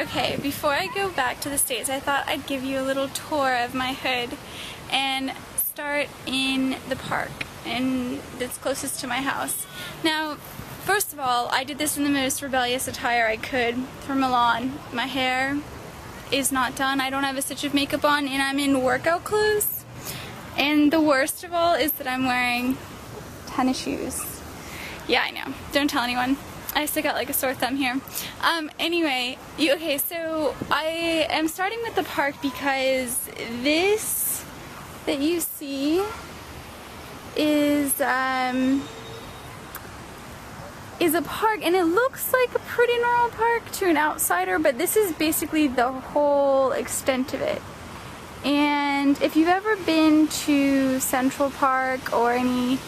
Okay, before I go back to the States, I thought I'd give you a little tour of my hood and start in the park and that's closest to my house. Now, first of all, I did this in the most rebellious attire I could for Milan. My hair is not done, I don't have a stitch of makeup on, and I'm in workout clothes. And the worst of all is that I'm wearing tennis shoes. Yeah, I know. Don't tell anyone. I still got like a sore thumb here. Anyway, okay, so I am starting with the park because this that you see is a park, and it looks like a pretty normal park to an outsider, but this is basically the whole extent of it. And if you've ever been to Central Park or any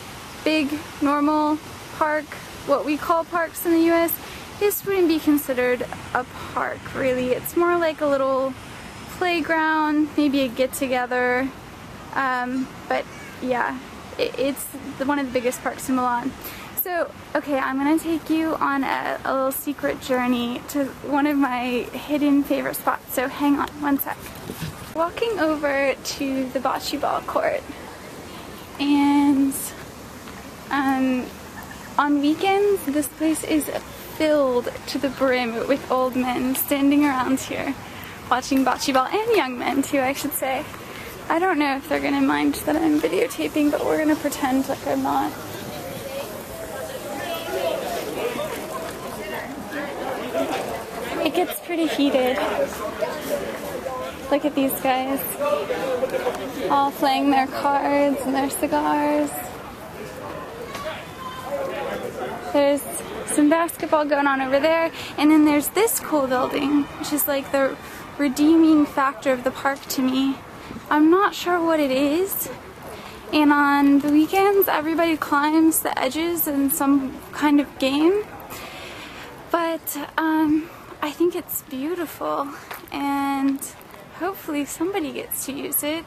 big normal park, what we call parks in the US, this wouldn't be considered a park, really. It's more like a little playground, maybe a get-together, but yeah, it's one of the biggest parks in Milan. So, okay, I'm gonna take you on a little secret journey to one of my hidden favorite spots, so hang on one sec. Walking over to the bocce ball court, and on weekends, this place is filled to the brim with old men standing around here watching bocce ball, and young men too, I should say. I don't know if they're gonna mind that I'm videotaping, but we're gonna pretend like I'm not. It gets pretty heated. Look at these guys, all playing their cards and their cigars. There's some basketball going on over there, and then there's this cool building, which is like the redeeming factor of the park to me. I'm not sure what it is, and on the weekends everybody climbs the edges in some kind of game, but I think it's beautiful, and hopefully somebody gets to use it.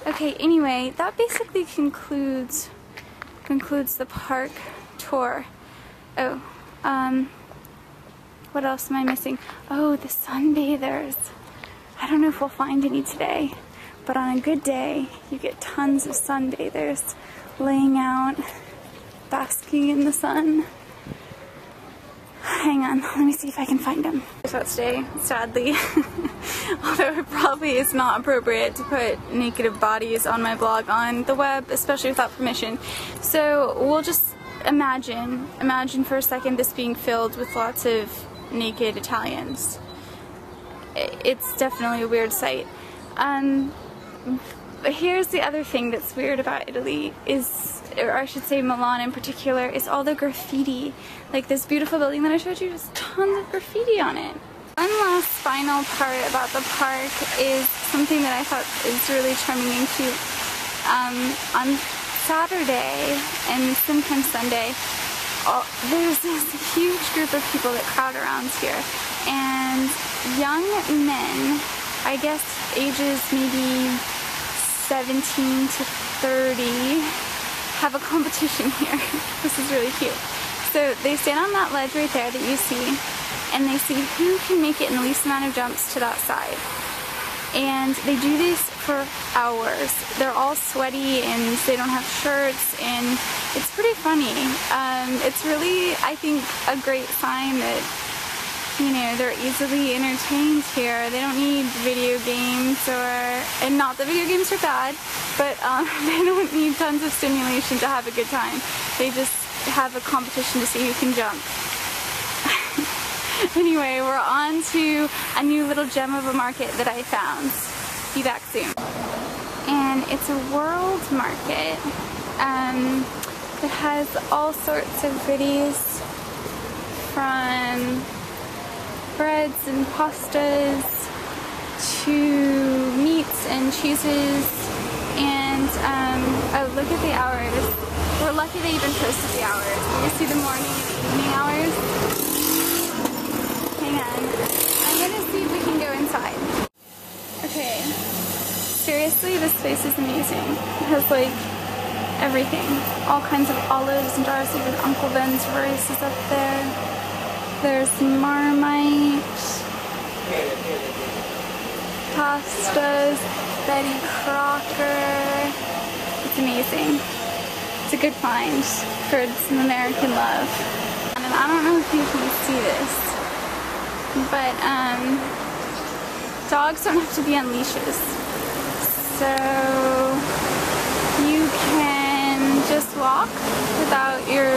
Okay, anyway, that basically concludes the park tour. Oh, what else am I missing? Oh, the sunbathers. I don't know if we'll find any today, but on a good day, you get tons of sunbathers laying out, basking in the sun. Hang on, let me see if I can find them. About today, sadly, although it probably is not appropriate to put naked bodies on my blog on the web, especially without permission. So we'll just imagine for a second this being filled with lots of naked Italians. It's definitely a weird sight. But here's the other thing that's weird about Italy is, or I should say Milan in particular, is all the graffiti. Like this beautiful building that I showed you, there's tons of graffiti on it. One last final part about the park is something that I thought is really charming and cute. On Saturday and sometimes Sunday, there's this huge group of people that crowd around here, and young men, I guess ages maybe 17 to 30, have a competition here. This is really cute. So they stand on that ledge right there that you see, and they see who can make it in the least amount of jumps to that side. And they do this for hours. They're all sweaty and they don't have shirts, and it's pretty funny. It's really, I think, a great sign that, you know, they're easily entertained here. They don't need video games, and not that video games are bad, but they don't need tons of stimulation to have a good time. They just have a competition to see who can jump. Anyway, we're on to a new little gem of a market that I found. Be back soon. And it's a world market that has all sorts of goodies, from breads and pastas to meats and cheeses, and oh, look at the hours. We're lucky they even posted the hours. You see the morning and evening hours? Hang on. I'm gonna see if we can go inside. Okay. Seriously, this place is amazing. It has like everything. All kinds of olives and jars of Uncle Ben's rice is up there. There's Marmite, pastas, Betty Crocker. It's amazing. It's a good find for some American love. And I don't know if you can see this, but dogs don't have to be on leashes. So you can just walk without your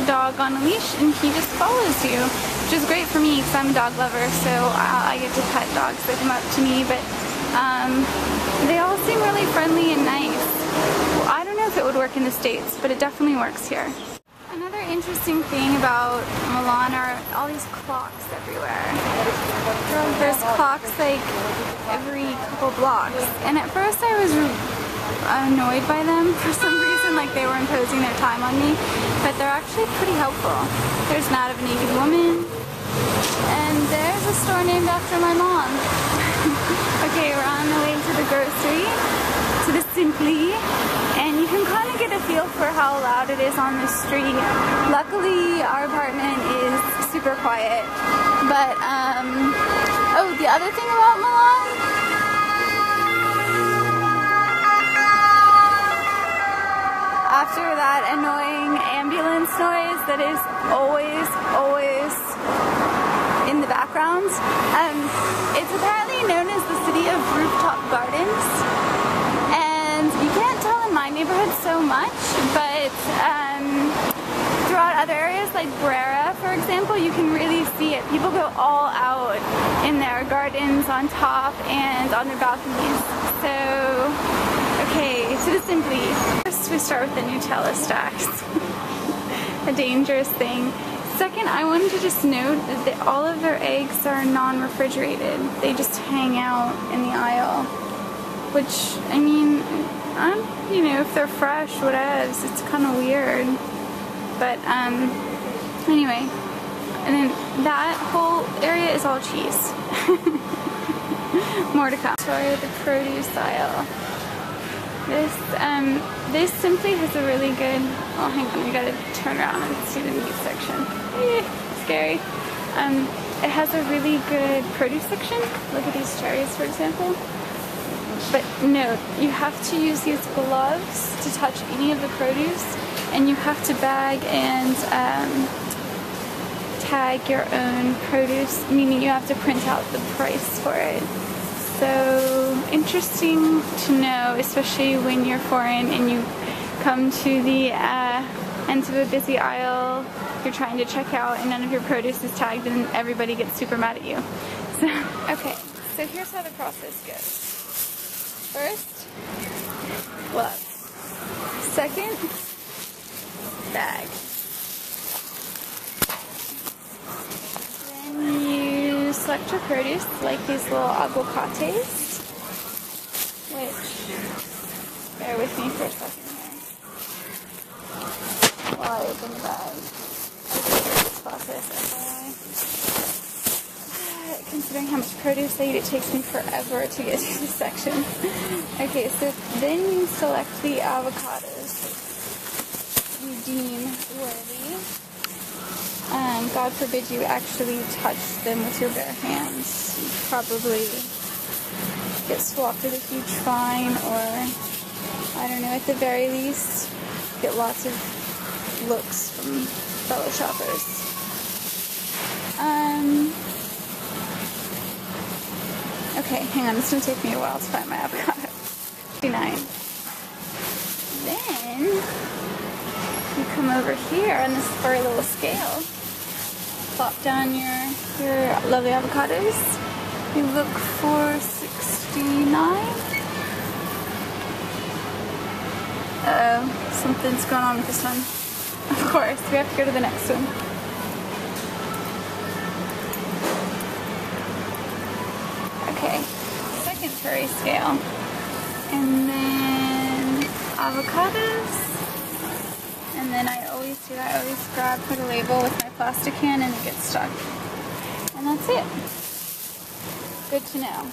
dog on a leash and he just follows you, which is great for me because I'm a dog lover, so I get to pet dogs that come up to me, but they all seem really friendly and nice. Well, I don't know if it would work in the States, but it definitely works here. Another interesting thing about Milan are all these clocks everywhere. There's clocks like every couple blocks, and at first I was annoyed by them for some reason, like they were imposing their time on me, but they're actually pretty helpful. There's an ad of a naked woman, and there's a store named after my mom. Okay, we're on the way to the grocery, to the Simply, and you can kind of get a feel for how loud it is on the street. Luckily, our apartment is super quiet, but, oh, the other thing about Milan, after that annoying ambulance noise that is always in the background, it's apparently known as the city of rooftop gardens, and you can't tell in my neighborhood so much, but throughout other areas like Brera, for example, you can really see it. People go all out in their gardens on top and on their balconies. So, okay, to the Simply. First we start with the Nutella stacks. A dangerous thing. Second, I wanted to just note that all of their eggs are non-refrigerated. They just hang out in the aisle. Which, I mean, you know, if they're fresh, whatevs, it's kind of weird. But, anyway. And then that whole area is all cheese. More to come. Sorry, the produce aisle. This Simply has a really good, oh hang on, we gotta turn around and see the meat section. Scary. It has a really good produce section. Look at these cherries, for example. But note, you have to use these gloves to touch any of the produce, and you have to bag and tag your own produce, meaning you have to print out the price for it. So interesting to know, especially when you're foreign and you come to the end of a busy aisle, you're trying to check out and none of your produce is tagged and everybody gets super mad at you. So, okay, so here's how the process goes. First, gloves. Second, bag. Then you select your produce, like these little aguacates, which, bear with me for a second here, while I open the bag. This process, considering how much produce I eat, it takes me forever to get to this section. Okay, so then you select the avocados you deem worthy. God forbid you actually touch them with your bare hands. You probably get swapped with a huge fine, or, I don't know, at the very least, get lots of looks from fellow shoppers. Okay, hang on, it's gonna take me a while to find my avocado. 59. Then you come over here on this furry little scale, plop down your lovely avocados. You look for 69. Uh-oh, something's going on with this one. Of course, we have to go to the next one. Okay, second furry scale. And then avocados. And then I always put a label with my plastic can and it gets stuck. And that's it. Good to know.